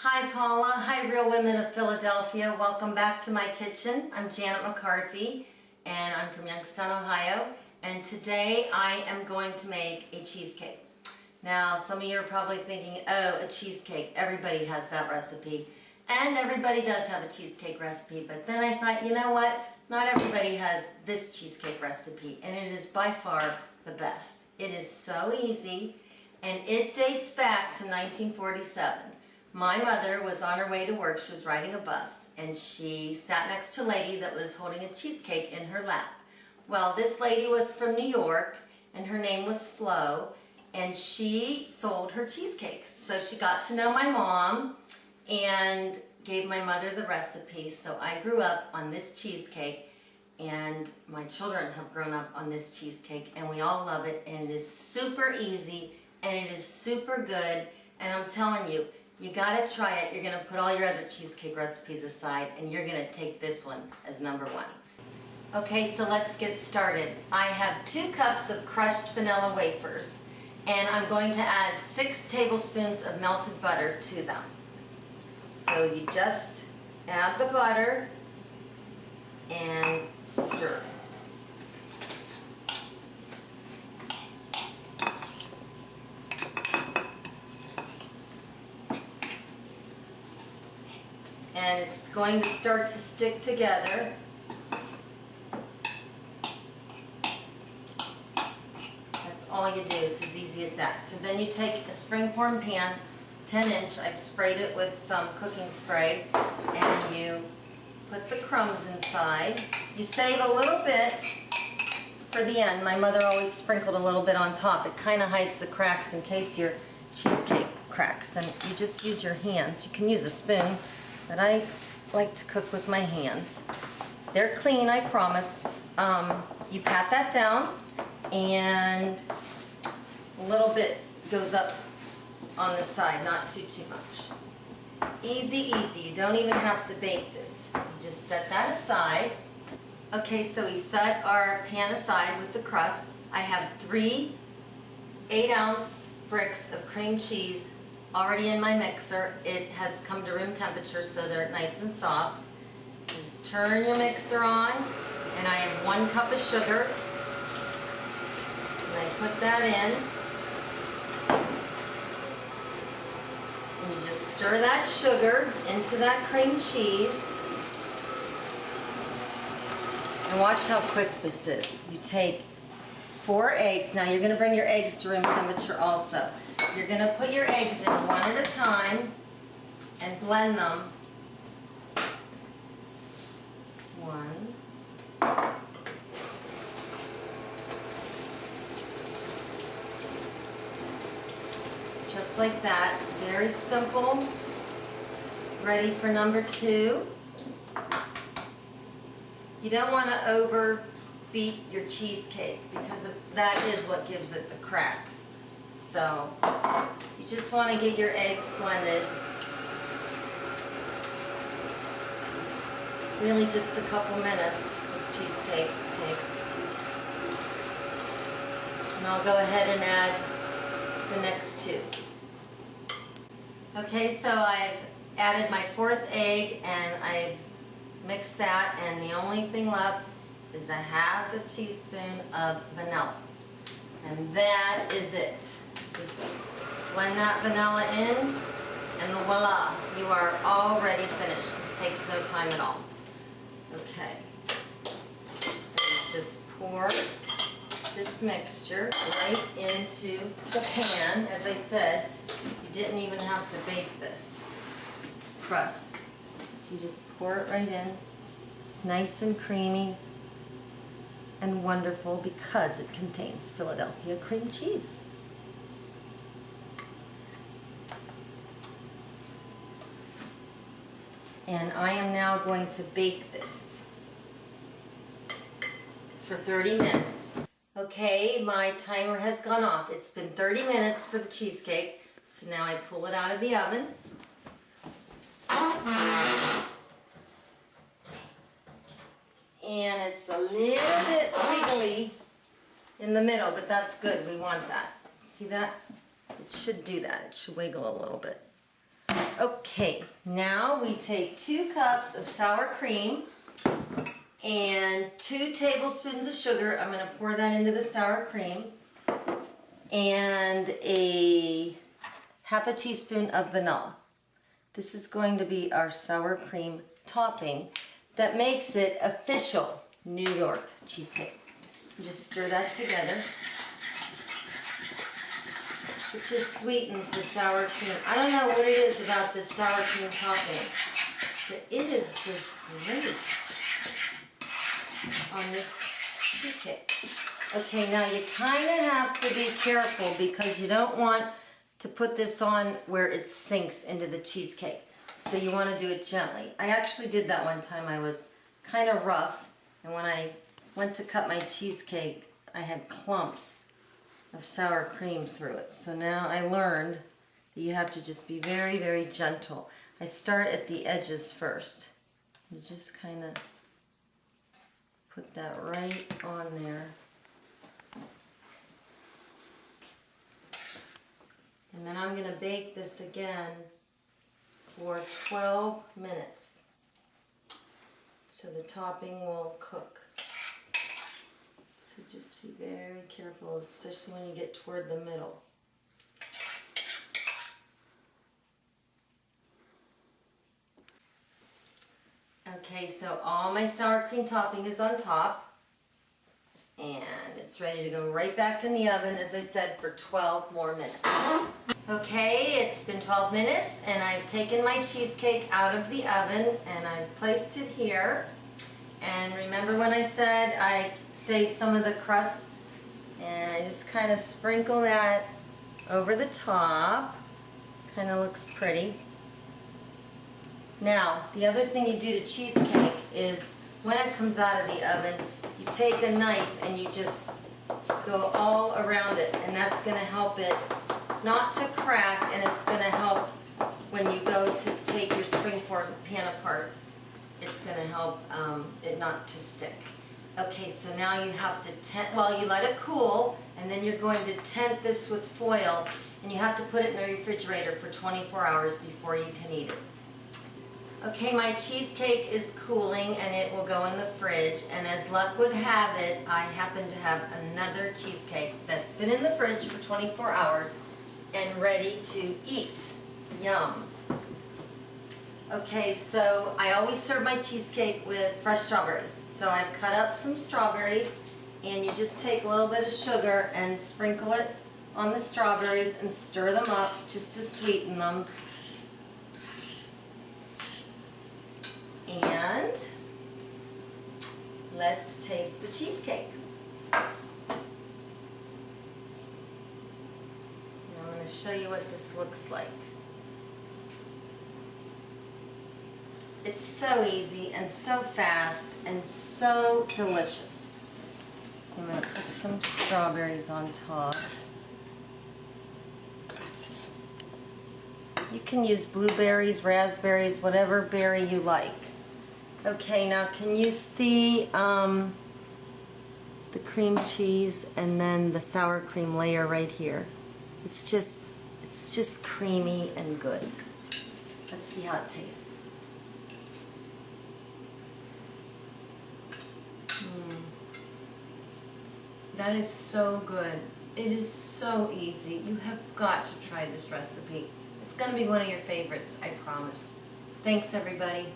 Hi Paula, hi Real Women of Philadelphia. Welcome back to my kitchen. I'm Janet McCarthy and I'm from Youngstown, Ohio. And today I am going to make a cheesecake. Now some of you are probably thinking, oh, a cheesecake, everybody has that recipe. And everybody does have a cheesecake recipe, but then I thought, you know what? Not everybody has this cheesecake recipe, and it is by far the best. It is so easy, and it dates back to 1947. My mother was on her way to work. She was riding a bus, and she sat next to a lady that was holding a cheesecake in her lap. Well, this lady was from New York, and her name was Flo, and she sold her cheesecakes. So she got to know my mom and gave my mother the recipe. So I grew up on this cheesecake, and my children have grown up on this cheesecake, and we all love it, and it is super easy, and it is super good, and I'm telling you, you gotta try it. You're gonna put all your other cheesecake recipes aside, and you're gonna take this one as number one. Okay, so let's get started. I have 2 cups of crushed vanilla wafers, and I'm going to add 6 tablespoons of melted butter to them. So you just add the butter and stir. And it's going to start to stick together. That's all you do. It's as easy as that. So then you take a springform pan, 10-inch. I've sprayed it with some cooking spray, and you put the crumbs inside. You save a little bit for the end. My mother always sprinkled a little bit on top. It kind of hides the cracks in case your cheesecake cracks, and you just use your hands. You can use a spoon, but I like to cook with my hands. They're clean, I promise. You pat that down, and a little bit goes up on the side, not too much. Easy, easy. You don't even have to bake this. You just set that aside. Okay, so we set our pan aside with the crust. I have 3 8-ounce bricks of cream cheese already in my mixer. It has come to room temperature, so they're nice and soft. Just turn your mixer on, and I have 1 cup of sugar, and I put that in. And you just stir that sugar into that cream cheese. And watch how quick this is. You take 4 eggs. Now you're going to bring your eggs to room temperature also. You're going to put your eggs in one at a time and blend them. 1. Just like that. Very simple. Ready for number 2. You don't want to overbeat your cheesecake, because that is what gives it the cracks. So you just want to get your eggs blended. Really just a couple minutes this cheesecake takes. And I'll go ahead and add the next 2. Okay, so I've added my 4th egg, and I've mixed that, and the only thing left is a half a teaspoon of vanilla. And that is it. Just blend that vanilla in, and voila, you are already finished. This takes no time at all. Okay, so you just pour this mixture right into the pan. As I said, you didn't even have to bake this crust. So you just pour it right in. It's nice and creamy and wonderful because it contains Philadelphia cream cheese. And I am now going to bake this for 30 minutes. Okay, my timer has gone off. It's been 30 minutes for the cheesecake. So now I pull it out of the oven. And it's a little bit wiggly in the middle, but that's good. We want that. See that? It should do that. It should wiggle a little bit. Oh, Okay, now we take 2 cups of sour cream and 2 tablespoons of sugar. I'm going to pour that into the sour cream. And a half a teaspoon of vanilla. This is going to be our sour cream topping that makes it official New York cheesecake. You just stir that together. It just sweetens the sour cream. I don't know what it is about this sour cream topping, but it is just great on this cheesecake. Okay, now you kind of have to be careful because you don't want to put this on where it sinks into the cheesecake. So you want to do it gently. I actually did that one time. I was kind of rough, and when I went to cut my cheesecake, I had clumps of sour cream through it. So now I learned that you have to just be very, very gentle. I start at the edges first. You just kind of put that right on there. And then I'm going to bake this again for 12 minutes. So the topping will cook. So just be very careful, especially when you get toward the middle. Okay, so all my sour cream topping is on top. And it's ready to go right back in the oven, as I said, for 12 more minutes. Okay, it's been 12 minutes, and I've taken my cheesecake out of the oven, and I've placed it here. And remember when I said I saved some of the crust? And I just kind of sprinkle that over the top. Kind of looks pretty. Now, the other thing you do to cheesecake is when it comes out of the oven, you take a knife and you just go all around it, and that's going to help it not to crack, and it's going to help when you go to take your springform pan apart. It's going to help it not to stick. Okay, so now you have to tent, well, you let it cool, and then you're going to tent this with foil, and you have to put it in the refrigerator for 24 hours before you can eat it. Okay, my cheesecake is cooling and it will go in the fridge, and as luck would have it, I happen to have another cheesecake that's been in the fridge for 24 hours and ready to eat. Yum. Okay, so I always serve my cheesecake with fresh strawberries. So I've cut up some strawberries, and you just take a little bit of sugar and sprinkle it on the strawberries and stir them up just to sweeten them. And let's taste the cheesecake. And I'm going to show you what this looks like. It's so easy and so fast and so delicious. I'm going to put some strawberries on top. You can use blueberries, raspberries, whatever berry you like. Okay, now can you see the cream cheese and then the sour cream layer right here? It's just creamy and good. Let's see how it tastes. That is so good. It is so easy. You have got to try this recipe. It's going to be one of your favorites, I promise. Thanks, everybody.